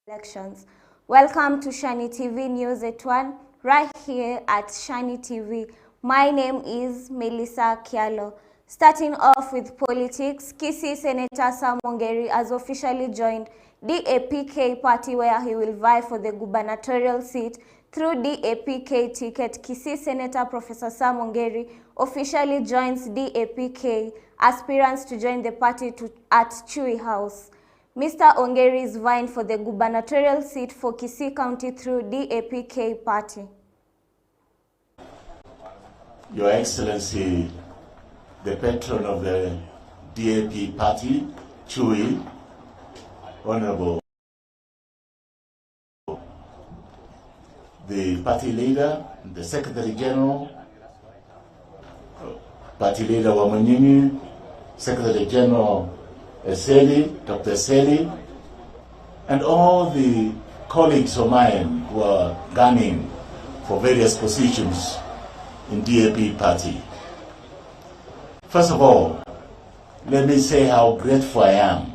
elections. Welcome to SHANI TV News at 1, right here at SHANI TV. My name is Melissa Kialo. Starting off with politics, Kisii Senator Sam Ongeri has officially joined DAPK party where he will vie for the gubernatorial seat through DAPK ticket. Kisii Senator Professor Sam Ongeri officially joins DAPK aspirants to join the party at Chui House. Mr. Ongeri is vying for the gubernatorial seat for Kisii County through DAPK party. Your Excellency, the patron of the DAP party, Chui, Honorable the party leader, the Secretary General, Party Leader Wamanyini, Secretary General Eseli, Dr. Eseli, and all the colleagues of mine who are gunning for various positions in DAP party. First of all, let me say how grateful I am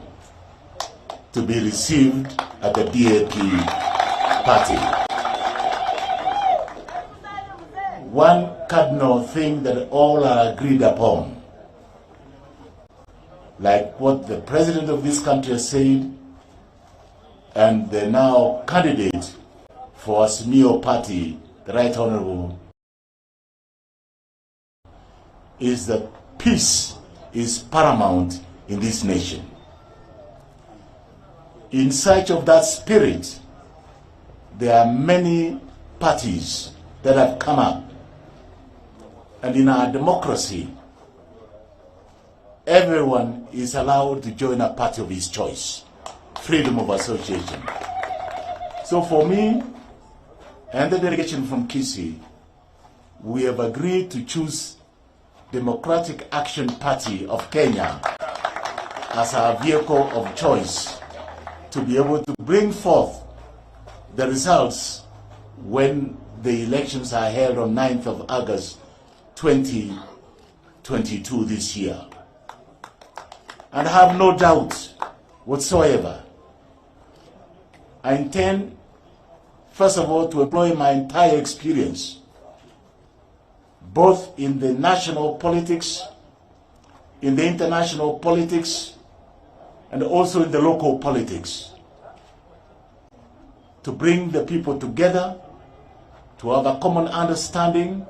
to be received at the DAP party. One cardinal thing that all are agreed upon, like what the president of this country has said, and the now candidate for Azimio party, the Right Honorable, is that peace is paramount in this nation. In search of that spirit, there are many parties that have come up. And in our democracy, everyone is allowed to join a party of his choice. Freedom of association. So for me and the delegation from Kisii, we have agreed to choose Democratic Action Party of Kenya as our vehicle of choice to be able to bring forth the results when the elections are held on 9th of August 2022 this year. And I have no doubt whatsoever, I intend, first of all, to employ my entire experience, both in the national politics, in the international politics, and also in the local politics, to bring the people together, to have a common understanding,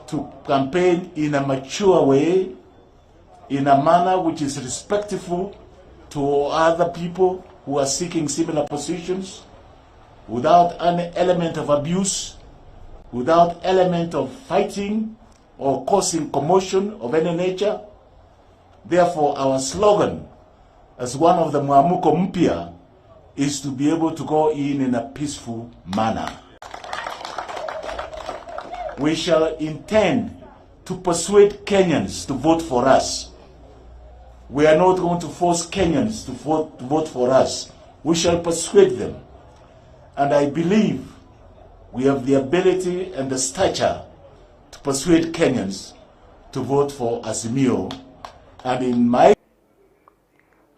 to campaign in a mature way, in a manner which is respectful to other people who are seeking similar positions, without any element of abuse, without element of fighting or causing commotion of any nature. Therefore, our slogan as one of the Mwamuko Mpya is to be able to go in a peaceful manner. We shall intend to persuade Kenyans to vote for us. We are not going to force Kenyans to vote for us. We shall persuade them. And I believe we have the ability and the stature to persuade Kenyans to vote for Azimio. And in my...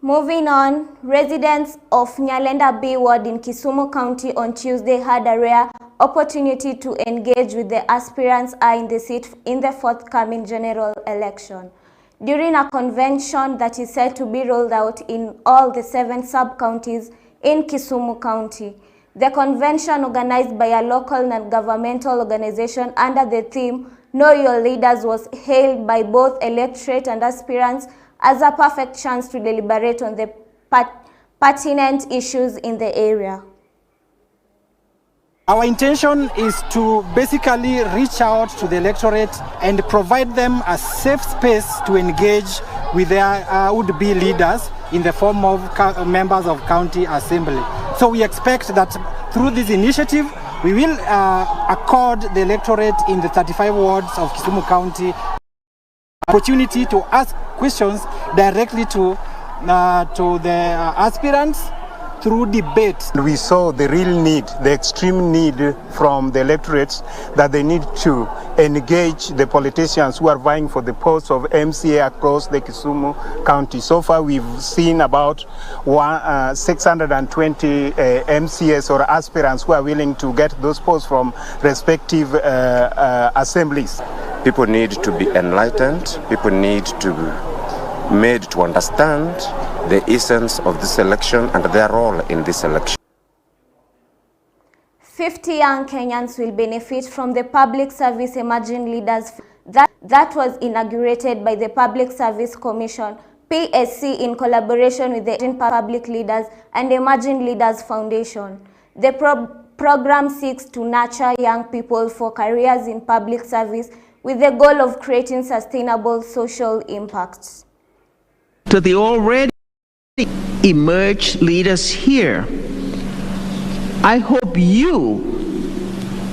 Moving on, residents of Nyalenda B ward in Kisumu County on Tuesday had a rare opportunity to engage with the aspirants eyeing the seat in the forthcoming general election. During a convention that is set to be rolled out in all the 7 sub-counties in Kisumu County. The convention, organized by a local non-governmental organization under the theme Know Your Leaders, was hailed by both electorate and aspirants as a perfect chance to deliberate on the pertinent issues in the area. Our intention is to basically reach out to the electorate and provide them a safe space to engage with their would-be leaders in the form of members of county assembly. So we expect that through this initiative, we will accord the electorate in the 35 wards of Kisumu County opportunity to ask questions directly to the aspirants through debate. We saw the real need, the extreme need from the electorates that they need to engage the politicians who are vying for the posts of MCA across the Kisumu County. So far, we've seen about 620 MCAs or aspirants who are willing to get those posts from respective assemblies. People need to be enlightened. People need to be made to understand the essence of this election and their role in this election. 50 young Kenyans will benefit from the Public Service Emerging Leaders that was inaugurated by the Public Service Commission, PSC, in collaboration with the Public Leaders and Emerging Leaders Foundation. The program seeks to nurture young people for careers in public service with the goal of creating sustainable social impacts. To the already emerged leaders here, I hope you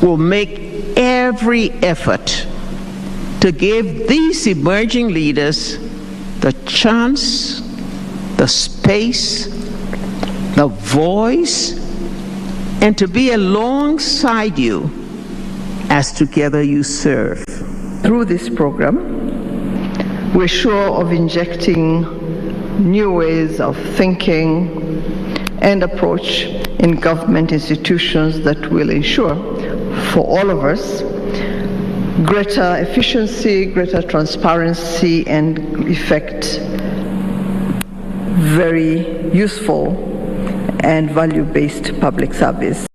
will make every effort to give these emerging leaders the chance, the space, the voice, and to be alongside you as together you serve. Through this program, we're sure of injecting new ways of thinking and approach in government institutions that will ensure for all of us greater efficiency, greater transparency, and effect very useful and value-based public service.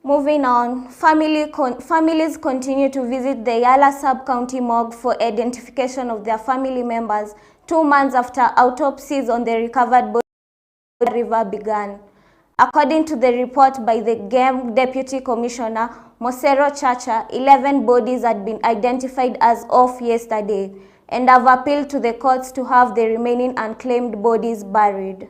Moving on, families continue to visit the Yala Sub-County Morgue for identification of their family members 2 months after autopsies on the recovered body river began. According to the report by the GEM Deputy Commissioner Mosero Chacha, 11 bodies had been identified as of yesterday and have appealed to the courts to have the remaining unclaimed bodies buried.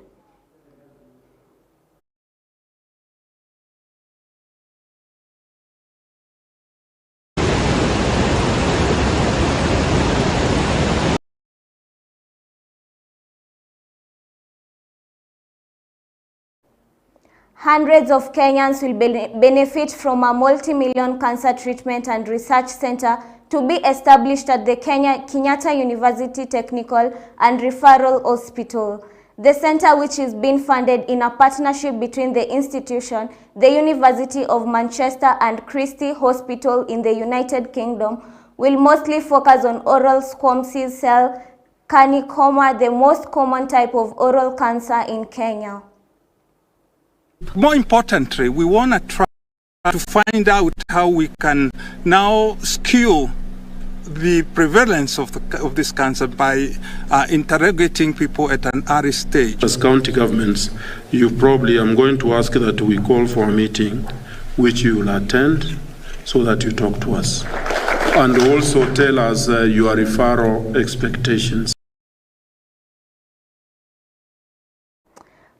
Hundreds of Kenyans will benefit from a multi-million cancer treatment and research center to be established at the Kenyatta University Technical and Referral Hospital. The center, which is being funded in a partnership between the institution, the University of Manchester and Christie Hospital in the United Kingdom, will mostly focus on oral squamous cell carcinoma, the most common type of oral cancer in Kenya. More importantly, we want to try to find out how we can now skew the prevalence of this cancer by interrogating people at an early stage. As county governments, I'm going to ask that we call for a meeting which you will attend so that you talk to us. And also tell us your referral expectations.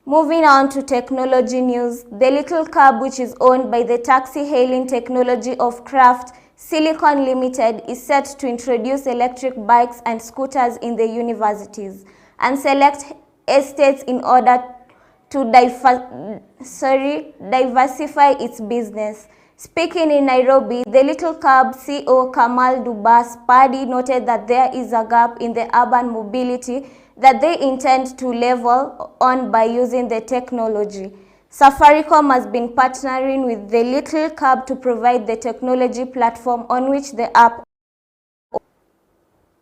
Moving on to technology news, the Little Cab, which is owned by the taxi hailing technology of Craft Silicon Limited, is set to introduce electric bikes and scooters in the universities and select estates in order to diversify its business. Speaking in Nairobi, the Little Cab CEO Kamal Dubas Padi noted that there is a gap in the urban mobility that they intend to level on by using the technology. Safaricom has been partnering with the Little Cab to provide the technology platform on which the app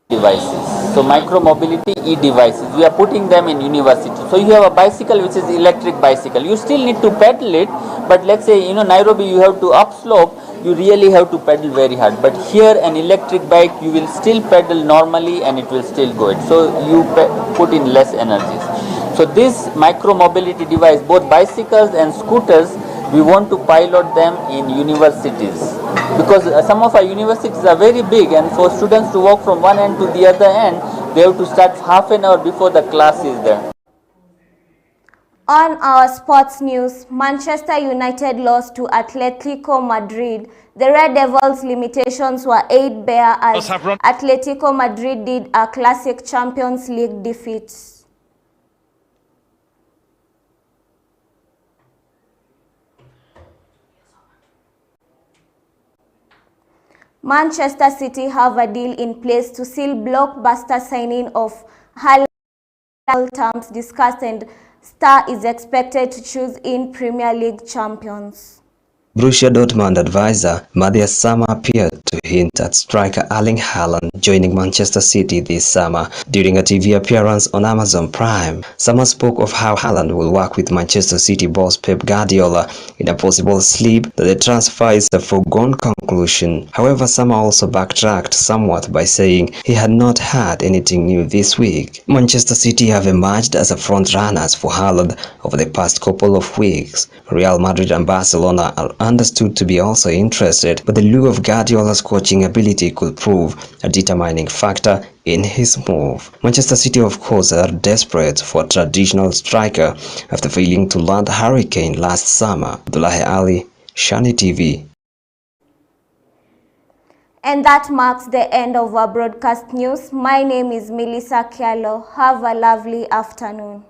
devices. So micro-mobility e-devices, we are putting them in university. So you have a bicycle which is electric bicycle. You still need to pedal it, but let's say, Nairobi you have to upslope, you really have to pedal very hard. But here an electric bike, you will still pedal normally and it will still go. So you put in less energies. So this micro-mobility device, both bicycles and scooters, we want to pilot them in universities. Because some of our universities are very big, and for students to walk from one end to the other end, they have to start half an hour before the class is there. On our sports news, Manchester United lost to Atletico Madrid. The Red Devils' limitations were 8 bare as Atletico Madrid did a classic Champions League defeat. Manchester City have a deal in place to seal blockbuster signing of Haaland terms discussed, and Star is expected to choose in Premier League champions. Borussia Dortmund advisor Matthias Sammer appeared to hint at striker Erling Haaland joining Manchester City this summer during a TV appearance on Amazon Prime. Sammer spoke of how Haaland will work with Manchester City boss Pep Guardiola in a possible sleep that the transfer is a foregone conclusion. However, Sammer also backtracked somewhat by saying he had not heard anything new this week. Manchester City have emerged as a front runners for Haaland over the past couple of weeks. Real Madrid and Barcelona are understood to be also interested, but the lure of Guardiola's coaching ability could prove a determining factor in his move. Manchester City, of course, are desperate for a traditional striker after failing to land Harry Kane last summer. Abdullahi Ali, SHANI TV. And that marks the end of our broadcast news. My name is Melissa Kialo. Have a lovely afternoon.